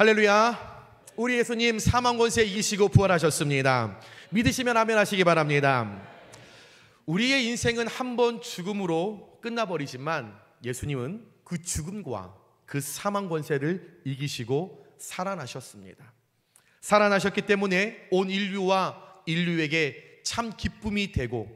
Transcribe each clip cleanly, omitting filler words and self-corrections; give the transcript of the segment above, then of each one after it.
할렐루야. 우리 예수님 사망 권세 이기시고 부활하셨습니다. 믿으시면 아멘 하시기 바랍니다. 우리의 인생은 한 번 죽음으로 끝나버리지만 예수님은 그 죽음과 그 사망 권세를 이기시고 살아나셨습니다. 살아나셨기 때문에 온 인류와 인류에게 참 기쁨이 되고,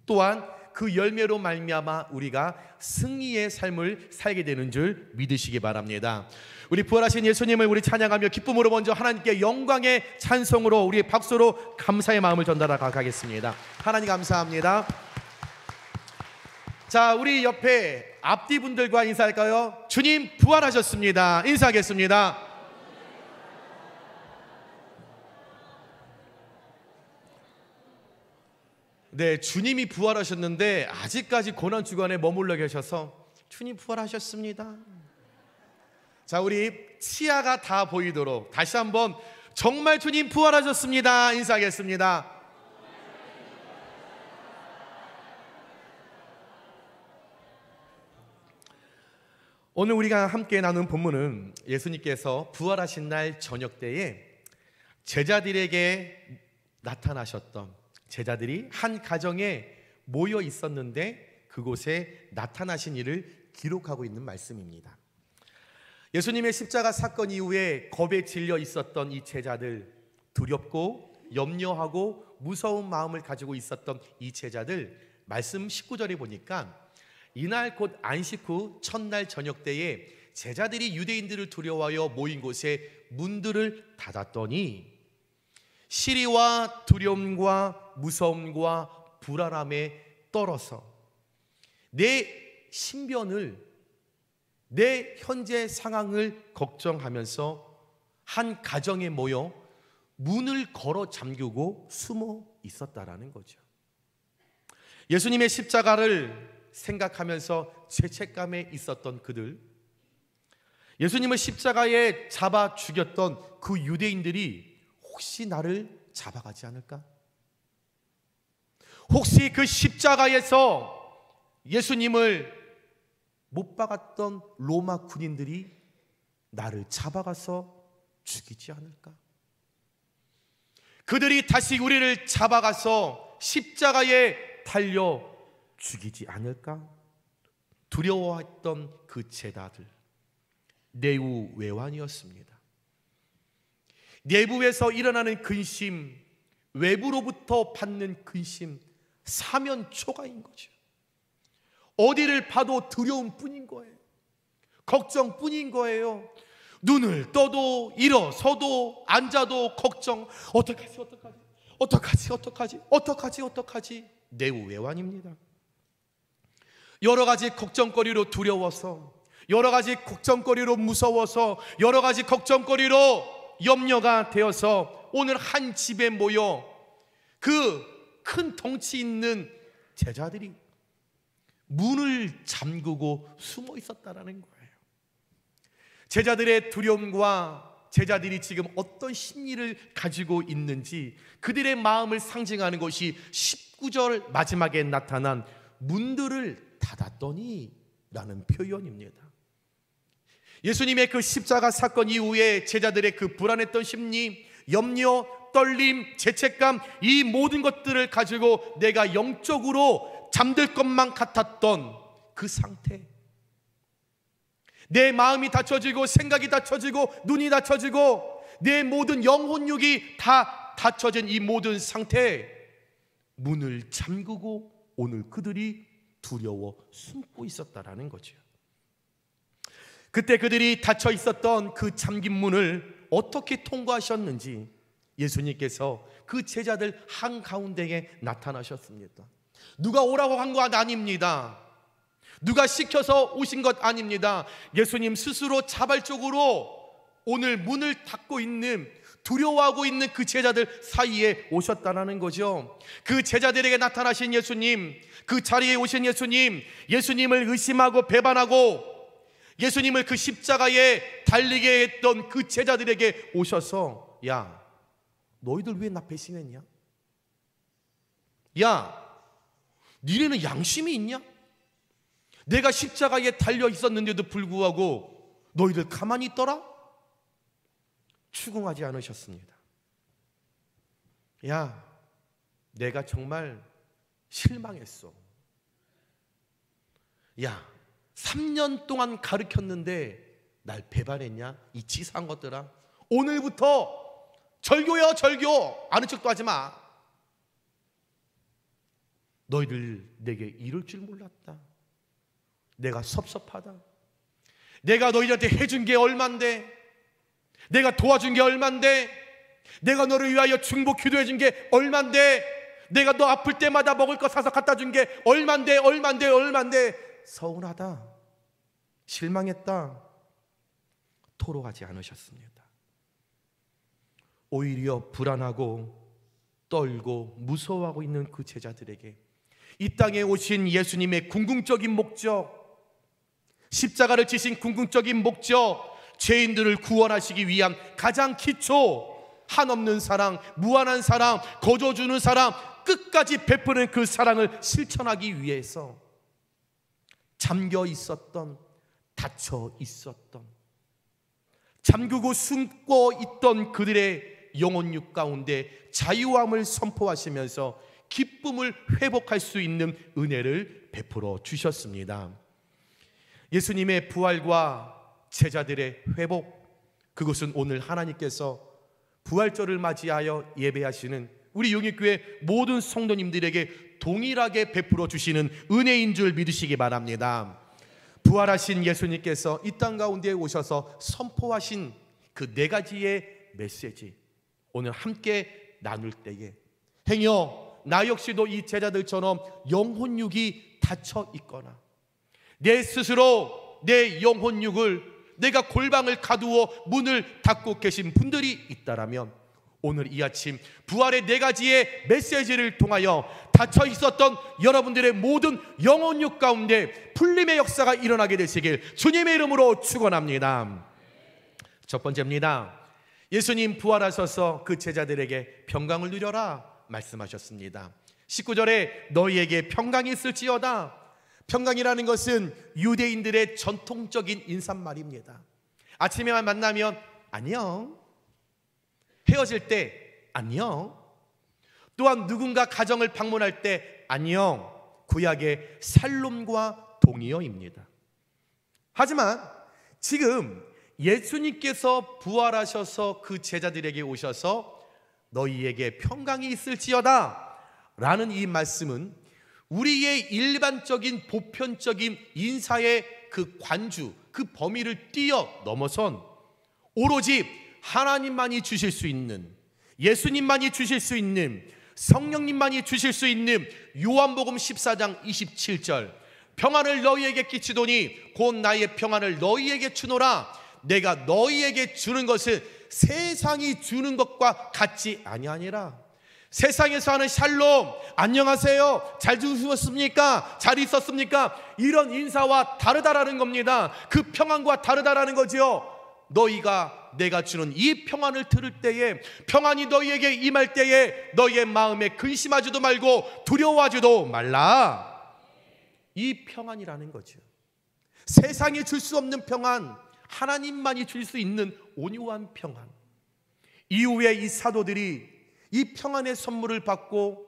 또한 그 열매로 말미암아 우리가 승리의 삶을 살게 되는 줄 믿으시기 바랍니다. 우리 부활하신 예수님을 우리 찬양하며 기쁨으로 먼저 하나님께 영광의 찬송으로 우리 박수로 감사의 마음을 전달하고 가겠습니다. 하나님 감사합니다. 자, 우리 옆에 앞뒤 분들과 인사할까요? 주님 부활하셨습니다. 인사하겠습니다. 네, 주님이 부활하셨는데 아직까지 고난주간에 머물러 계셔서 주님 부활하셨습니다. 자, 우리 치아가 다 보이도록 다시 한번 정말 주님 부활하셨습니다. 인사하겠습니다. 오늘 우리가 함께 나눈 본문은 예수님께서 부활하신 날 저녁 때에 제자들에게 나타나셨던, 제자들이 한 가정에 모여 있었는데 그곳에 나타나신 일을 기록하고 있는 말씀입니다. 예수님의 십자가 사건 이후에 겁에 질려 있었던 이 제자들, 두렵고 염려하고 무서운 마음을 가지고 있었던 이 제자들, 말씀 19절에 보니까 이날 곧 안식 후 첫날 저녁 때에 제자들이 유대인들을 두려워하여 모인 곳에 문들을 닫았더니 시리와 두려움과 무서움과 불안함에 떨어서 내 신변을, 내 현재 상황을 걱정하면서 한 가정에 모여 문을 걸어 잠그고 숨어 있었다라는 거죠. 예수님의 십자가를 생각하면서 죄책감에 있었던 그들, 예수님을 십자가에 잡아 죽였던 그 유대인들이 혹시 나를 잡아가지 않을까? 혹시 그 십자가에서 예수님을 못 박았던 로마 군인들이 나를 잡아가서 죽이지 않을까? 그들이 다시 우리를 잡아가서 십자가에 달려 죽이지 않을까? 두려워했던 그 제자들, 내우외환이었습니다. 내부에서 일어나는 근심, 외부로부터 받는 근심, 사면초가인 거죠. 어디를 봐도 두려움뿐인 거예요. 걱정뿐인 거예요. 눈을 떠도 일어서도 앉아도 걱정. 어떡하지? 내우외환입니다. 여러 가지 걱정거리로 두려워서, 여러 가지 걱정거리로 무서워서, 여러 가지 걱정거리로 염려가 되어서 오늘 한 집에 모여 그 큰 덩치 있는 제자들이 문을 잠그고 숨어 있었다라는 거예요. 제자들의 두려움과 제자들이 지금 어떤 심리를 가지고 있는지 그들의 마음을 상징하는 것이 19절 마지막에 나타난 문들을 닫았더니 라는 표현입니다. 예수님의 그 십자가 사건 이후에 제자들의 그 불안했던 심리, 염려, 떨림, 죄책감, 이 모든 것들을 가지고 내가 영적으로 잠들 것만 같았던 그 상태, 내 마음이 닫혀지고 생각이 닫혀지고 눈이 닫혀지고 내 모든 영혼육이 다 닫혀진 이 모든 상태에 문을 잠그고 오늘 그들이 두려워 숨고 있었다라는 거죠. 그때 그들이 닫혀 있었던 그 잠긴 문을 어떻게 통과하셨는지 예수님께서 그 제자들 한가운데에 나타나셨습니다. 누가 오라고 한 것 아닙니다. 누가 시켜서 오신 것 아닙니다. 예수님 스스로 자발적으로 오늘 문을 닫고 있는, 두려워하고 있는 그 제자들 사이에 오셨다는 거죠. 그 제자들에게 나타나신 예수님, 그 자리에 오신 예수님, 예수님을 의심하고 배반하고 예수님을 그 십자가에 달리게 했던 그 제자들에게 오셔서, 야, 너희들 왜 나 배신했냐? 야, 니네는 양심이 있냐? 내가 십자가에 달려 있었는데도 불구하고 너희들 가만히 있더라? 추궁하지 않으셨습니다. 야, 내가 정말 실망했어. 야, 3년 동안 가르쳤는데 날 배반했냐? 이 치사한 것들아. 오늘부터 절교요, 절교. 아는 척도 하지 마. 너희들 내게 이럴 줄 몰랐다. 내가 섭섭하다. 내가 너희들한테 해준 게 얼만데, 내가 도와준 게 얼만데, 내가 너를 위하여 중보 기도해 준 게 얼만데, 내가 너 아플 때마다 먹을 거 사서 갖다 준 게 얼만데, 얼만데, 얼만데. 서운하다, 실망했다, 토로하지 않으셨습니다. 오히려 불안하고 떨고 무서워하고 있는 그 제자들에게 이 땅에 오신 예수님의 궁극적인 목적, 십자가를 지신 궁극적인 목적, 죄인들을 구원하시기 위한 가장 기초, 한없는 사랑, 무한한 사랑, 거저주는 사랑, 끝까지 베푸는 그 사랑을 실천하기 위해서 잠겨 있었던, 닫혀 있었던, 잠그고 숨고 있던 그들의 영혼육 가운데 자유함을 선포하시면서 기쁨을 회복할 수 있는 은혜를 베풀어 주셨습니다. 예수님의 부활과 제자들의 회복, 그것은 오늘 하나님께서 부활절을 맞이하여 예배하시는 우리 용인교회 모든 성도님들에게 동일하게 베풀어 주시는 은혜인 줄 믿으시기 바랍니다. 부활하신 예수님께서 이 땅 가운데 오셔서 선포하신 그 4가지의 메시지, 오늘 함께 나눌 때에 행여 나 역시도 이 제자들처럼 영혼육이 닫혀 있거나 내 스스로 내 영혼육을, 내가 골방을 가두어 문을 닫고 계신 분들이 있다라면 오늘 이 아침 부활의 4가지의 메시지를 통하여 닫혀 있었던 여러분들의 모든 영혼육 가운데 풀림의 역사가 일어나게 되시길 주님의 이름으로 축원합니다. 첫 번째입니다. 예수님 부활하셔서 그 제자들에게 평강을 누려라 말씀하셨습니다. 19절에 너희에게 평강이 있을지어다. 평강이라는 것은 유대인들의 전통적인 인사말입니다. 아침에만 만나면 안녕, 헤어질 때 안녕, 또한 누군가 가정을 방문할 때 안녕, 구약의 샬롬과 동의어입니다. 하지만 지금 예수님께서 부활하셔서 그 제자들에게 오셔서 너희에게 평강이 있을지어다 라는 이 말씀은 우리의 일반적인 보편적인 인사의 그 관주, 그 범위를 뛰어넘어선 오로지 하나님만이 주실 수 있는, 예수님만이 주실 수 있는, 성령님만이 주실 수 있는 요한복음 14장 27절 평안을 너희에게 끼치도니 곧 나의 평안을 너희에게 주노라. 내가 너희에게 주는 것은 세상이 주는 것과 같지 아니하니라. 세상에서 하는 샬롬, 안녕하세요, 잘 주무셨습니까, 잘 있었습니까, 이런 인사와 다르다라는 겁니다. 그 평안과 다르다라는 거지요. 너희가 내가 주는 이 평안을 들을 때에, 평안이 너희에게 임할 때에 너희의 마음에 근심하지도 말고 두려워하지도 말라. 이 평안이라는 거죠. 세상이 줄 수 없는 평안, 하나님만이 줄 수 있는 온유한 평안. 이후에 이 사도들이 이 평안의 선물을 받고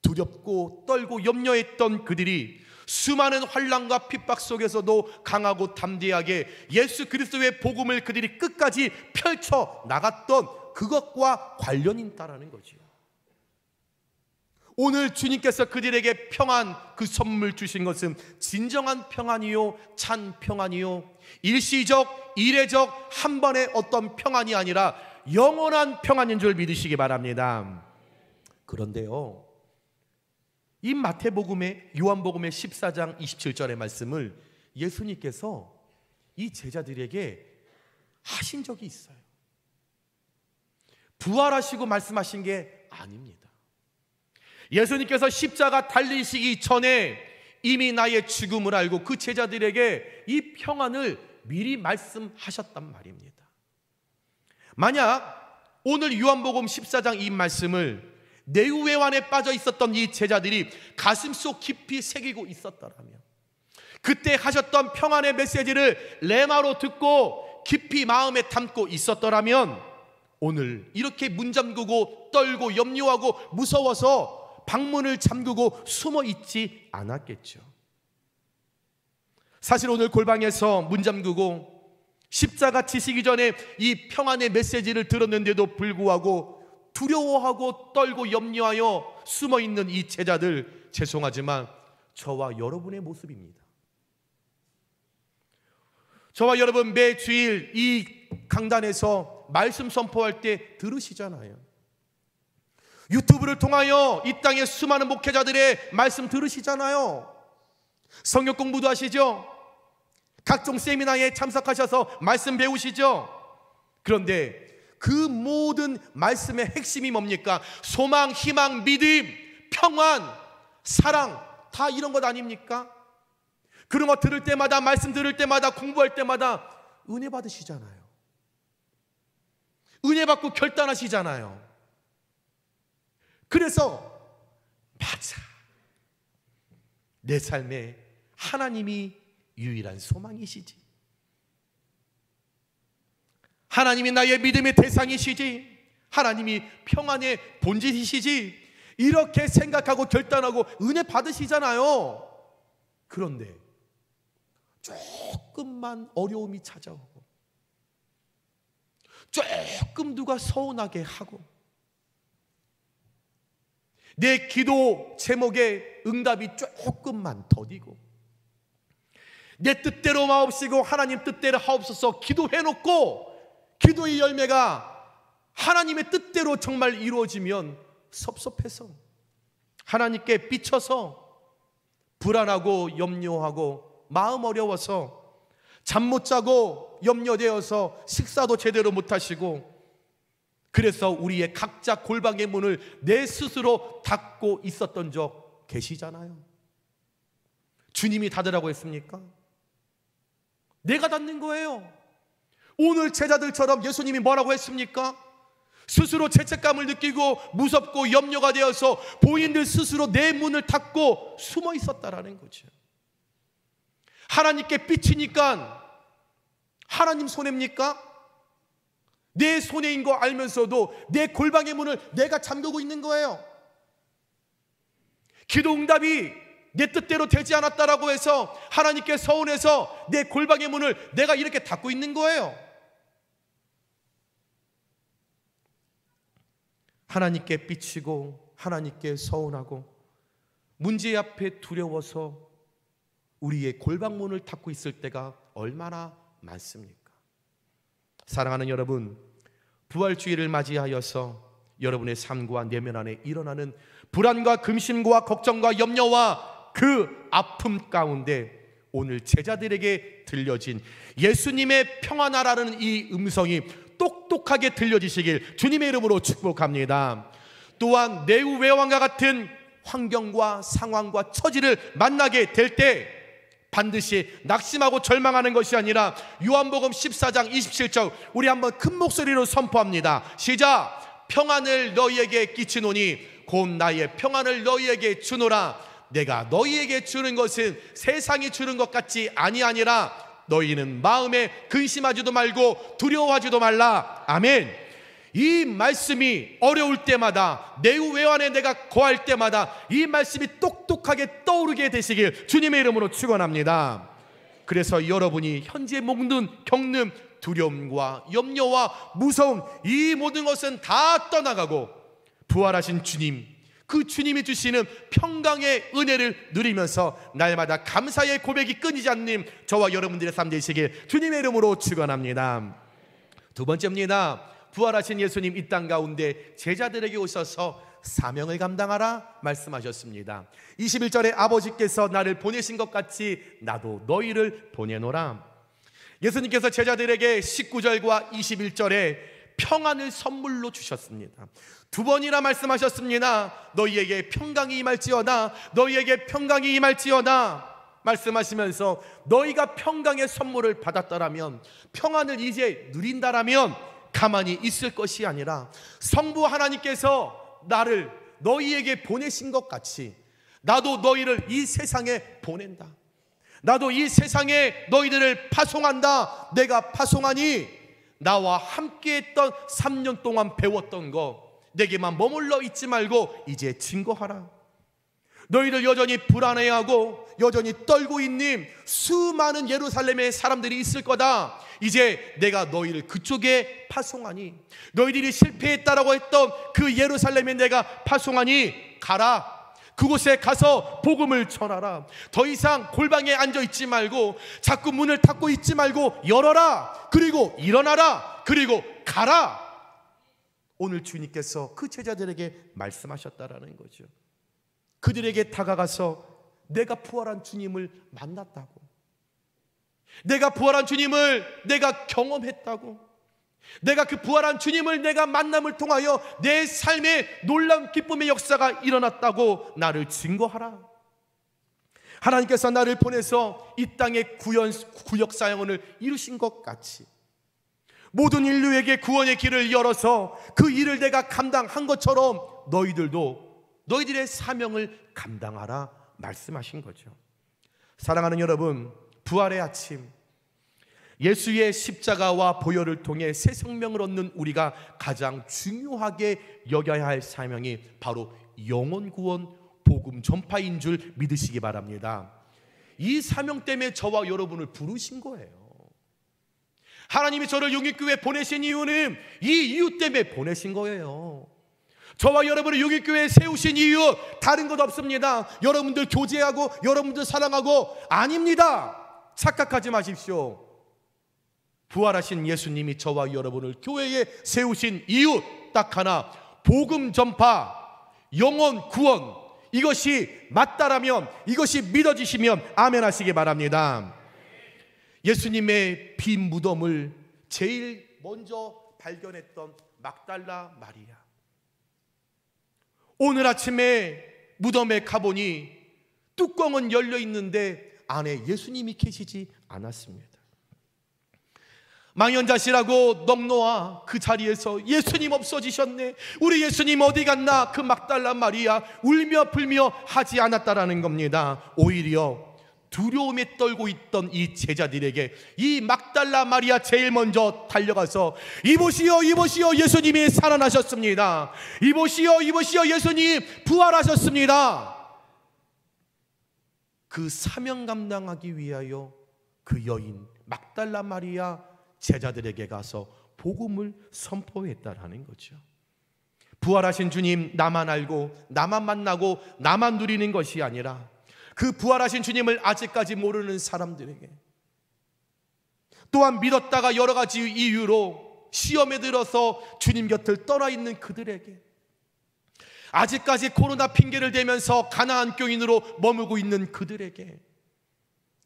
두렵고 떨고 염려했던 그들이 수많은 환난과 핍박 속에서도 강하고 담대하게 예수 그리스도의 복음을 그들이 끝까지 펼쳐 나갔던 그것과 관련이 있다라는 거죠. 오늘 주님께서 그들에게 평안, 그 선물 주신 것은 진정한 평안이요, 찬 평안이요, 일시적, 이례적 한 번의 어떤 평안이 아니라 영원한 평안인 줄 믿으시기 바랍니다. 그런데요, 이 마태복음의, 요한복음의 14장 27절의 말씀을 예수님께서 이 제자들에게 하신 적이 있어요. 부활하시고 말씀하신 게 아닙니다. 예수님께서 십자가 달리시기 전에 이미 나의 죽음을 알고 그 제자들에게 이 평안을 미리 말씀하셨단 말입니다. 만약 오늘 요한복음 14장 이 말씀을 내후회환에 빠져 있었던 이 제자들이 가슴속 깊이 새기고 있었더라면, 그때 하셨던 평안의 메시지를 레마로 듣고 깊이 마음에 담고 있었더라면 오늘 이렇게 문 잠그고 떨고 염려하고 무서워서 방문을 잠그고 숨어 있지 않았겠죠. 사실 오늘 골방에서 문 잠그고 십자가 지시기 전에 이 평안의 메시지를 들었는데도 불구하고 두려워하고 떨고 염려하여 숨어 있는 이 제자들, 죄송하지만 저와 여러분의 모습입니다. 저와 여러분 매 주일 이 강단에서 말씀 선포할 때 들으시잖아요. 유튜브를 통하여 이 땅의 수많은 목회자들의 말씀 들으시잖아요. 성경 공부도 하시죠. 각종 세미나에 참석하셔서 말씀 배우시죠. 그런데 그 모든 말씀의 핵심이 뭡니까? 소망, 희망, 믿음, 평안, 사랑, 다 이런 것 아닙니까? 그런 거 들을 때마다, 말씀 들을 때마다, 공부할 때마다 은혜 받으시잖아요. 은혜 받고 결단하시잖아요. 그래서 맞아, 내 삶에 하나님이 유일한 소망이시지, 하나님이 나의 믿음의 대상이시지, 하나님이 평안의 본질이시지, 이렇게 생각하고 결단하고 은혜 받으시잖아요. 그런데 조금만 어려움이 찾아오고, 조금 누가 서운하게 하고, 내 기도 제목에 응답이 조금만 더디고, 내 뜻대로 마옵시고 하나님 뜻대로 하옵소서 기도해놓고 기도의 열매가 하나님의 뜻대로 정말 이루어지면 섭섭해서, 하나님께 삐쳐서, 불안하고 염려하고 마음 어려워서 잠 못 자고 염려되어서 식사도 제대로 못 하시고, 그래서 우리의 각자 골방의 문을 내 스스로 닫고 있었던 적 계시잖아요. 주님이 닫으라고 했습니까? 내가 닫는 거예요. 오늘 제자들처럼 예수님이 뭐라고 했습니까? 스스로 죄책감을 느끼고 무섭고 염려가 되어서 본인들 스스로 내 문을 닫고 숨어 있었다라는 거죠. 하나님께 삐치니까 하나님 손해입니까? 내 손해인 거 알면서도 내 골방의 문을 내가 잠그고 있는 거예요. 기도 응답이 내 뜻대로 되지 않았다라고 해서 하나님께 서운해서 내 골방의 문을 내가 이렇게 닫고 있는 거예요. 하나님께 삐치고 하나님께 서운하고 문제 앞에 두려워서 우리의 골방문을 닫고 있을 때가 얼마나 많습니까? 사랑하는 여러분, 부활주의를 맞이하여서 여러분의 삶과 내면 안에 일어나는 불안과 근심과 걱정과 염려와 그 아픔 가운데 오늘 제자들에게 들려진 예수님의 평안하라는 이 음성이 똑똑하게 들려지시길 주님의 이름으로 축복합니다. 또한 네후외왕과 같은 환경과 상황과 처지를 만나게 될 때 반드시 낙심하고 절망하는 것이 아니라 요한복음 14장 27절 우리 한번 큰 목소리로 선포합니다. 시작. 평안을 너희에게 끼치노니 곧 나의 평안을 너희에게 주노라. 내가 너희에게 주는 것은 세상이 주는 것 같지 아니하니라. 너희는 마음에 근심하지도 말고 두려워하지도 말라. 아멘. 이 말씀이 어려울 때마다, 네후외환에 내가 거할 때마다 이 말씀이 똑똑하게 떠오르게 되시길 주님의 이름으로 축원합니다. 그래서 여러분이 현재 겪는 두려움과 염려와 무서움, 이 모든 것은 다 떠나가고 부활하신 주님, 그 주님이 주시는 평강의 은혜를 누리면서 날마다 감사의 고백이 끊이지 않는 저와 여러분들의 삶 되시길 주님의 이름으로 축원합니다. 두 번째입니다. 부활하신 예수님 이 땅 가운데 제자들에게 오셔서 사명을 감당하라 말씀하셨습니다. 21절에 아버지께서 나를 보내신 것 같이 나도 너희를 보내노라. 예수님께서 제자들에게 19절과 21절에 평안을 선물로 주셨습니다. 두 번이나 말씀하셨습니다. 너희에게 평강이 임할지어다, 너희에게 평강이 임할지어다 말씀하시면서 너희가 평강의 선물을 받았다라면, 평안을 이제 누린다라면 가만히 있을 것이 아니라 성부 하나님께서 나를 너희에게 보내신 것 같이 나도 너희를 이 세상에 보낸다. 나도 이 세상에 너희들을 파송한다. 내가 파송하니 나와 함께했던 3년 동안 배웠던 거 내게만 머물러 있지 말고 이제 증거하라. 너희들 여전히 불안해하고 여전히 떨고 있는 수많은 예루살렘의 사람들이 있을 거다. 이제 내가 너희를 그쪽에 파송하니, 너희들이 실패했다라고 했던 그 예루살렘에 내가 파송하니 가라. 그곳에 가서 복음을 전하라. 더 이상 골방에 앉아있지 말고 자꾸 문을 닫고 있지 말고 열어라. 그리고 일어나라. 그리고 가라. 오늘 주님께서 그 제자들에게 말씀하셨다라는 거죠. 그들에게 다가가서 내가 부활한 주님을 만났다고, 내가 부활한 주님을 내가 경험했다고, 내가 그 부활한 주님을 내가 만남을 통하여 내 삶에 놀라운 기쁨의 역사가 일어났다고 나를 증거하라. 하나님께서 나를 보내서 이 땅의 구역 사역을 이루신 것 같이 모든 인류에게 구원의 길을 열어서 그 일을 내가 감당한 것처럼 너희들도 너희들의 사명을 감당하라 말씀하신 거죠. 사랑하는 여러분, 부활의 아침, 예수의 십자가와 보혈을 통해 새 생명을 얻는 우리가 가장 중요하게 여겨야 할 사명이 바로 영혼 구원, 복음 전파인 줄 믿으시기 바랍니다. 이 사명 때문에 저와 여러분을 부르신 거예요. 하나님이 저를 용인교회에 보내신 이유는 이 이유 때문에 보내신 거예요. 저와 여러분을 용인교회에 세우신 이유 다른 것 없습니다. 여러분들 교제하고 여러분들 사랑하고 아닙니다. 착각하지 마십시오. 부활하신 예수님이 저와 여러분을 교회에 세우신 이유 딱 하나, 복음 전파, 영혼 구원. 이것이 맞다라면, 이것이 믿어지시면 아멘 하시기 바랍니다. 예수님의 빈 무덤을 제일 먼저 발견했던 막달라 마리아, 오늘 아침에 무덤에 가보니 뚜껑은 열려 있는데 안에 예수님이 계시지 않았습니다. 망연자실하고 넉노아 그 자리에서 예수님 없어지셨네, 우리 예수님 어디 갔나, 그 막달라 마리아 울며 불며 하지 않았다라는 겁니다. 오히려 두려움에 떨고 있던 이 제자들에게 이 막달라 마리아 제일 먼저 달려가서 이보시오, 이보시오, 예수님이 살아나셨습니다. 이보시오, 이보시오, 예수님 부활하셨습니다. 그 사명 감당하기 위하여 그 여인 막달라 마리아 제자들에게 가서 복음을 선포했다라는 거죠. 부활하신 주님 나만 알고 나만 만나고 나만 누리는 것이 아니라 그 부활하신 주님을 아직까지 모르는 사람들에게, 또한 믿었다가 여러 가지 이유로 시험에 들어서 주님 곁을 떠나 있는 그들에게, 아직까지 코로나 핑계를 대면서 가나안 교인으로 머물고 있는 그들에게,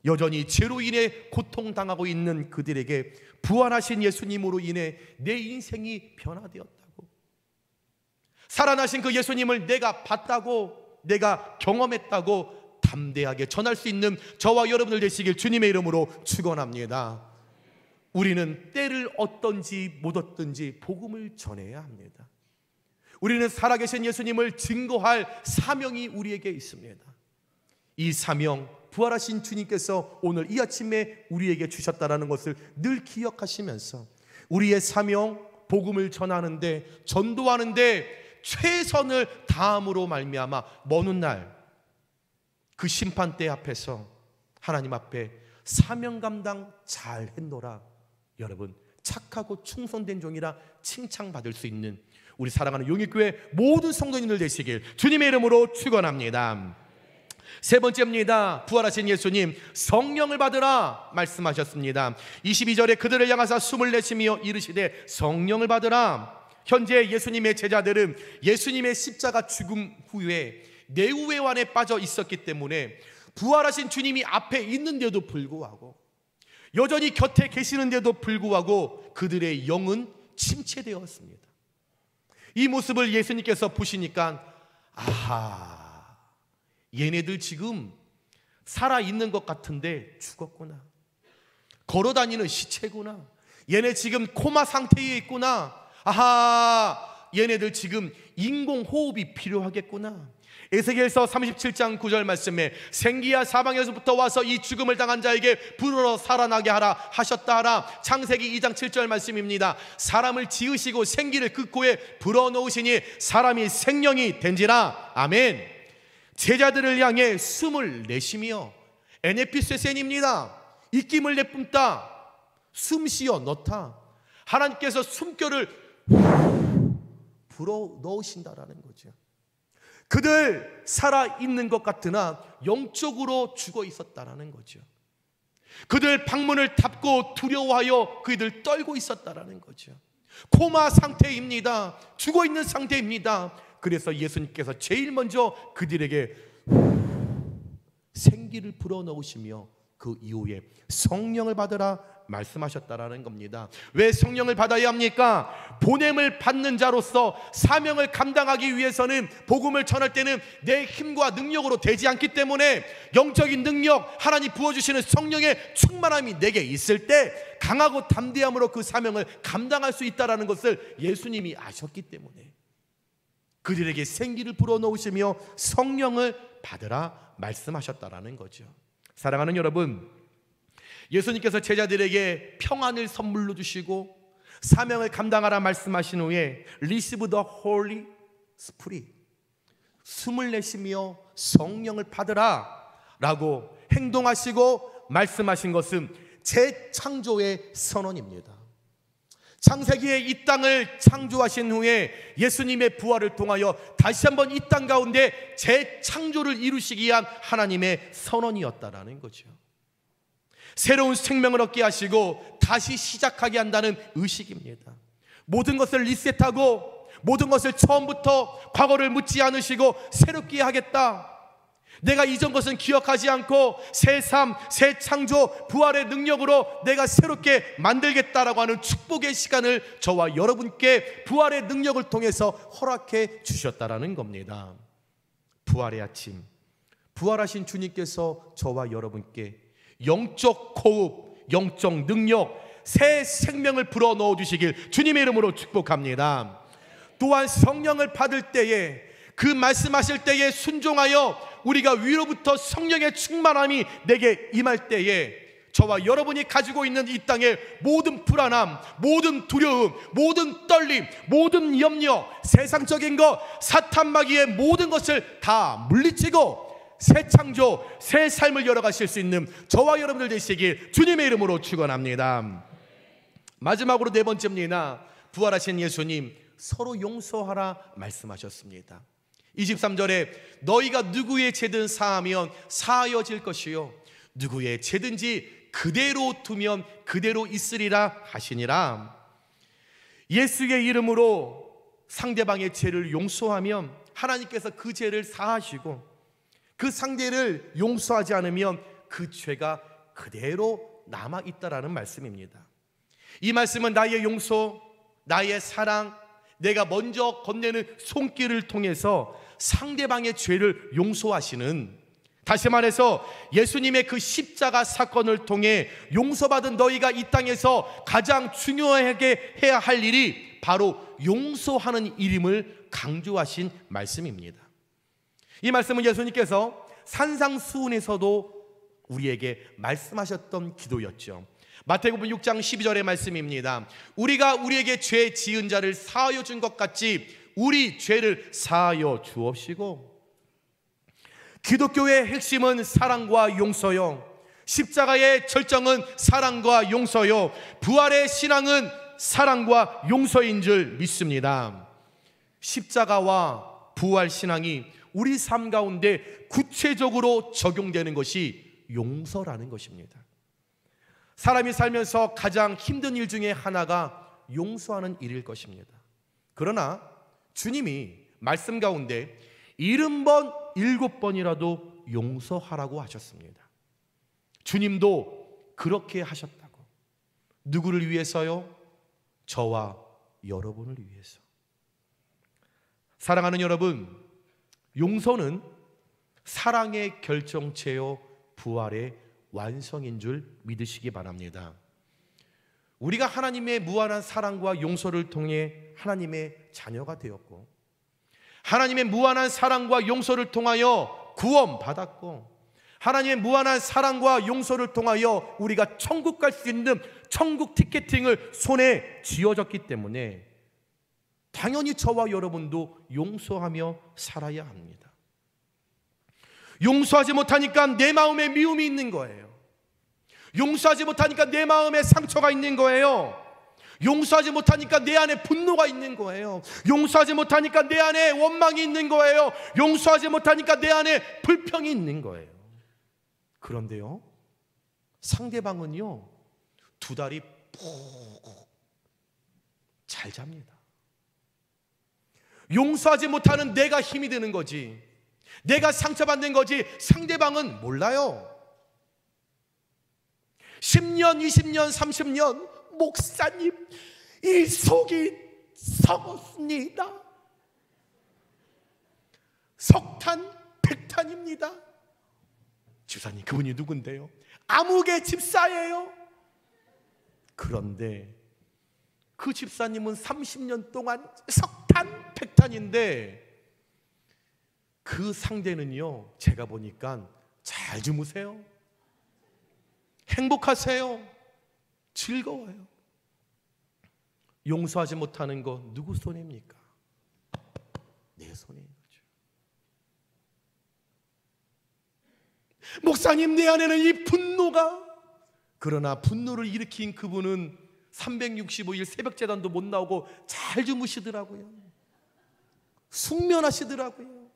여전히 죄로 인해 고통당하고 있는 그들에게 부활하신 예수님으로 인해 내 인생이 변화되었다고, 살아나신 그 예수님을 내가 봤다고, 내가 경험했다고 담대하게 전할 수 있는 저와 여러분들 되시길 주님의 이름으로 축원합니다. 우리는 때를 얻든지 못 얻든지 복음을 전해야 합니다. 우리는 살아계신 예수님을 증거할 사명이 우리에게 있습니다. 이 사명, 부활하신 주님께서 오늘 이 아침에 우리에게 주셨다는 것을 늘 기억하시면서 우리의 사명, 복음을 전하는데, 전도하는데 최선을 다함으로 말미암아 먼 훗날 그 심판대 앞에서 하나님 앞에 사명 감당 잘 했노라, 여러분 착하고 충성된 종이라 칭찬받을 수 있는 우리 사랑하는 용인교회 모든 성도님들 되시길 주님의 이름으로 축원합니다. 세 번째입니다. 부활하신 예수님 성령을 받으라 말씀하셨습니다. 22절에 그들을 향하사 숨을 내쉬며 이르시되 성령을 받으라. 현재 예수님의 제자들은 예수님의 십자가 죽음 후에 내우회환에 빠져 있었기 때문에 부활하신 주님이 앞에 있는데도 불구하고, 여전히 곁에 계시는데도 불구하고 그들의 영은 침체되었습니다. 이 모습을 예수님께서 보시니까 아하, 얘네들 지금 살아있는 것 같은데 죽었구나, 걸어다니는 시체구나, 얘네 지금 코마 상태에 있구나, 아하, 얘네들 지금 인공호흡이 필요하겠구나, 에스겔서 37장 9절 말씀에 생기야 사방에서부터 와서 이 죽음을 당한 자에게 불어러 살아나게 하라 하셨다 하라. 창세기 2장 7절 말씀입니다. 사람을 지으시고 생기를 그 코에 불어넣으시니 사람이 생명이 된지라. 아멘. 제자들을 향해 숨을 내쉬며 에네피세센입니다. 입김을 내뿜다, 숨 쉬어 넣다. 하나님께서 숨결을 불어넣으신다라는 거죠. 그들 살아있는 것 같으나 영적으로 죽어 있었다라는 거죠. 그들 방문을 닫고 두려워하여 그들 떨고 있었다라는 거죠. 코마 상태입니다. 죽어 있는 상태입니다. 그래서 예수님께서 제일 먼저 그들에게 생기를 불어넣으시며 그 이후에 성령을 받으라 말씀하셨다라는 겁니다. 왜 성령을 받아야 합니까? 보냄을 받는 자로서 사명을 감당하기 위해서는, 복음을 전할 때는 내 힘과 능력으로 되지 않기 때문에 영적인 능력, 하나님 부어주시는 성령의 충만함이 내게 있을 때 강하고 담대함으로 그 사명을 감당할 수 있다는 것을 예수님이 아셨기 때문에 그들에게 생기를 불어넣으시며 성령을 받으라 말씀하셨다라는 거죠. 사랑하는 여러분, 예수님께서 제자들에게 평안을 선물로 주시고 사명을 감당하라 말씀하신 후에 Receive the Holy Spirit, 숨을 내쉬며 성령을 받으라 라고 행동하시고 말씀하신 것은 재창조의 선언입니다. 창세기에 이 땅을 창조하신 후에 예수님의 부활을 통하여 다시 한번 이 땅 가운데 재창조를 이루시기 위한 하나님의 선언이었다라는 거죠. 새로운 생명을 얻게 하시고 다시 시작하게 한다는 의식입니다. 모든 것을 리셋하고 모든 것을 처음부터 과거를 묻지 않으시고 새롭게 하겠다. 내가 이전 것은 기억하지 않고 새 삶, 새 창조, 부활의 능력으로 내가 새롭게 만들겠다라고 하는 축복의 시간을 저와 여러분께 부활의 능력을 통해서 허락해 주셨다라는 겁니다. 부활의 아침, 부활하신 주님께서 저와 여러분께 영적 호흡, 영적 능력, 새 생명을 불어넣어 주시길 주님의 이름으로 축복합니다. 또한 성령을 받을 때에, 그 말씀하실 때에 순종하여 우리가 위로부터 성령의 충만함이 내게 임할 때에 저와 여러분이 가지고 있는 이 땅의 모든 불안함, 모든 두려움, 모든 떨림, 모든 염려, 세상적인 것, 사탄 마귀의 모든 것을 다 물리치고 새 창조, 새 삶을 열어가실 수 있는 저와 여러분들 되시길 주님의 이름으로 축원합니다. 마지막으로 네 번째입니다. 부활하신 예수님, 서로 용서하라 말씀하셨습니다. 23절에 너희가 누구의 죄든 사하면 사하여질 것이요 누구의 죄든지 그대로 두면 그대로 있으리라 하시니라. 예수의 이름으로 상대방의 죄를 용서하면 하나님께서 그 죄를 사하시고, 그 상대를 용서하지 않으면 그 죄가 그대로 남아있다라는 말씀입니다. 이 말씀은 나의 용서, 나의 사랑, 내가 먼저 건네는 손길을 통해서 상대방의 죄를 용서하시는, 다시 말해서 예수님의 그 십자가 사건을 통해 용서받은 너희가 이 땅에서 가장 중요하게 해야 할 일이 바로 용서하는 일임을 강조하신 말씀입니다. 이 말씀은 예수님께서 산상수훈에서도 우리에게 말씀하셨던 기도였죠. 마태복음 6장 12절의 말씀입니다. 우리가 우리에게 죄 지은 자를 사하여 준 것 같이 우리 죄를 사하여 주옵시고. 기독교의 핵심은 사랑과 용서요, 십자가의 절정은 사랑과 용서요, 부활의 신앙은 사랑과 용서인 줄 믿습니다. 십자가와 부활 신앙이 우리 삶 가운데 구체적으로 적용되는 것이 용서라는 것입니다. 사람이 살면서 가장 힘든 일 중에 하나가 용서하는 일일 것입니다. 그러나 주님이 말씀 가운데 70번, 7번이라도 용서하라고 하셨습니다. 주님도 그렇게 하셨다고. 누구를 위해서요? 저와 여러분을 위해서. 사랑하는 여러분, 용서는 사랑의 결정체요 부활의 완성인 줄 믿으시기 바랍니다. 우리가 하나님의 무한한 사랑과 용서를 통해 하나님의 자녀가 되었고, 하나님의 무한한 사랑과 용서를 통하여 구원받았고, 하나님의 무한한 사랑과 용서를 통하여 우리가 천국 갈 수 있는 천국 티켓팅을 손에 쥐어졌기 때문에 당연히 저와 여러분도 용서하며 살아야 합니다. 용서하지 못하니까 내 마음에 미움이 있는 거예요. 용서하지 못하니까 내 마음에 상처가 있는 거예요. 용서하지 못하니까 내 안에 분노가 있는 거예요. 용서하지 못하니까 내 안에 원망이 있는 거예요. 용서하지 못하니까 내 안에 불평이 있는 거예요. 그런데요, 상대방은요, 두 다리 푹 잘 잡니다. 용서하지 못하는 내가 힘이 드는 거지, 내가 상처받는 거지, 상대방은 몰라요. 10년, 20년, 30년, 목사님, 이 속이 썩었습니다. 석탄, 백탄입니다. 집사님, 그분이 누군데요? 아무개 집사예요. 그런데 그 집사님은 30년 동안 석탄, 백탄인데 그 상대는요, 제가 보니까 잘 주무세요, 행복하세요, 즐거워요. 용서하지 못하는 거 누구 손입니까? 내 손인 거죠. 목사님, 내 안에는 이 분노가, 그러나 분노를 일으킨 그분은 365일 새벽제단도 못 나오고 잘 주무시더라고요. 숙면하시더라고요.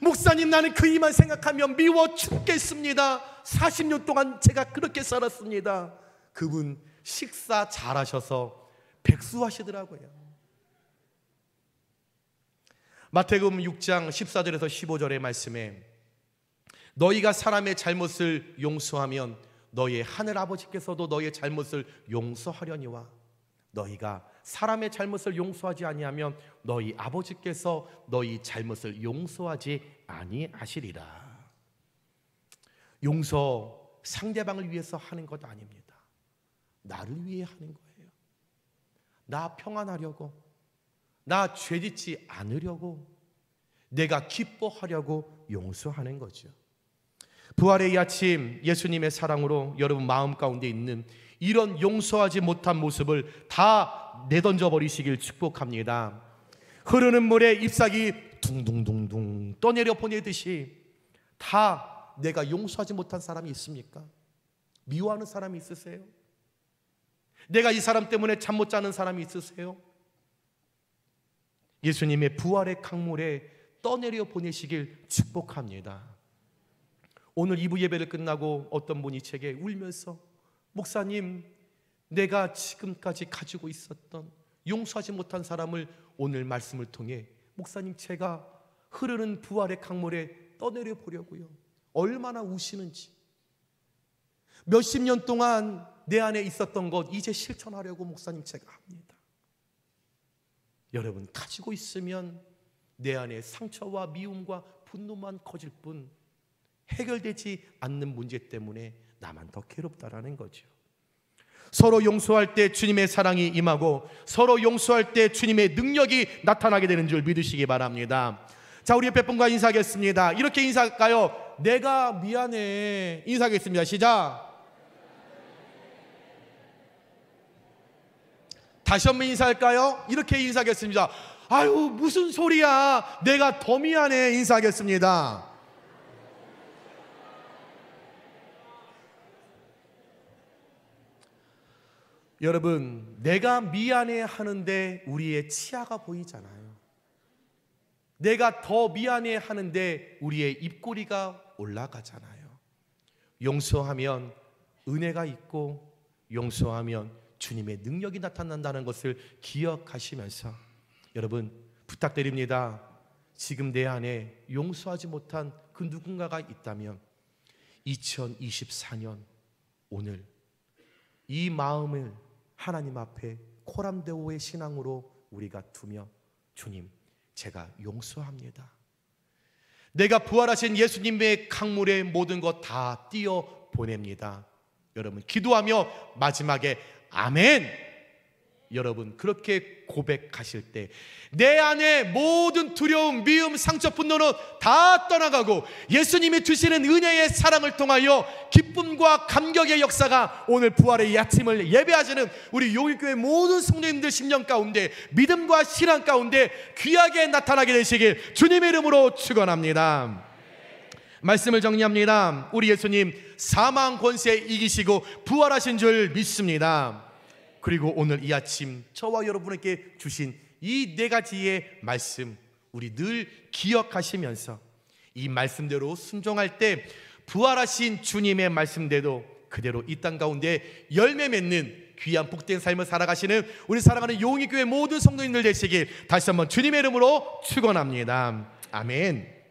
목사님, 나는 그 일만 생각하면 미워 죽겠습니다. 40년 동안 제가 그렇게 살았습니다. 그분 식사 잘하셔서 백수하시더라고요. 마태복음 6장 14절에서 15절의 말씀에 너희가 사람의 잘못을 용서하면 너희의 하늘 아버지께서도 너희의 잘못을 용서하려니와 너희가 사람의 잘못을 용서하지 아니하면 너희 아버지께서 너희 잘못을 용서하지 아니하시리라. 용서 상대방을 위해서 하는 것 아닙니다. 나를 위해 하는 거예요. 나 평안하려고, 나 죄짓지 않으려고, 내가 기뻐하려고 용서하는 거죠. 부활의 이 아침, 예수님의 사랑으로 여러분 마음 가운데 있는 이런 용서하지 못한 모습을 다 내던져 버리시길 축복합니다. 흐르는 물에 잎사귀 둥둥둥둥 떠내려 보내듯이 다 내가 용서하지 못한 사람이 있습니까? 미워하는 사람이 있으세요? 내가 이 사람 때문에 잠 못 자는 사람이 있으세요? 예수님의 부활의 강물에 떠내려 보내시길 축복합니다. 오늘 2부 예배를 끝나고 어떤 분이 제게 울면서, 목사님, 내가 지금까지 가지고 있었던 용서하지 못한 사람을 오늘 말씀을 통해, 목사님, 제가 흐르는 부활의 강물에 떠내려 보려고요. 얼마나 우시는지, 몇십 년 동안 내 안에 있었던 것 이제 실천하려고 목사님 제가 합니다. 여러분, 가지고 있으면 내 안에 상처와 미움과 분노만 커질 뿐 해결되지 않는 문제 때문에 나만 더 괴롭다라는 거죠. 서로 용서할 때 주님의 사랑이 임하고 서로 용서할 때 주님의 능력이 나타나게 되는 줄 믿으시기 바랍니다. 자, 우리 옆에 분과 인사하겠습니다. 이렇게 인사할까요? 내가 미안해. 인사하겠습니다. 시작. 다시 한번 인사할까요? 이렇게 인사하겠습니다. 아유, 무슨 소리야, 내가 더 미안해. 인사하겠습니다. 여러분, 내가 미안해 하는데 우리의 치아가 보이잖아요. 내가 더 미안해 하는데 우리의 입꼬리가 올라가잖아요. 용서하면 은혜가 있고 용서하면 주님의 능력이 나타난다는 것을 기억하시면서 여러분, 부탁드립니다. 지금 내 안에 용서하지 못한 그 누군가가 있다면 2024년 오늘 이 마음을 하나님 앞에 코람데오의 신앙으로 우리가 두며, 주님, 제가 용서합니다. 내가 부활하신 예수님의 강물에 모든 것 다 띄어 보냅니다. 여러분, 기도하며 마지막에 아멘 여러분 그렇게 고백하실 때 내 안에 모든 두려움, 미움, 상처, 분노는 다 떠나가고 예수님이 주시는 은혜의 사랑을 통하여 기쁨과 감격의 역사가 오늘 부활의 이 아침을 예배하시는 우리 용인교회 모든 성도님들 심령 가운데 믿음과 신앙 가운데 귀하게 나타나게 되시길 주님의 이름으로 축원합니다. 말씀을 정리합니다. 우리 예수님 사망 권세 이기시고 부활하신 줄 믿습니다. 그리고 오늘 이 아침 저와 여러분에게 주신 이 네 가지의 말씀 우리 늘 기억하시면서 이 말씀대로 순종할 때 부활하신 주님의 말씀대로 그대로 이 땅 가운데 열매 맺는 귀한 복된 삶을 살아가시는 우리 사랑하는 용인교회 모든 성도님들 되시길 다시 한번 주님의 이름으로 축원합니다. 아멘.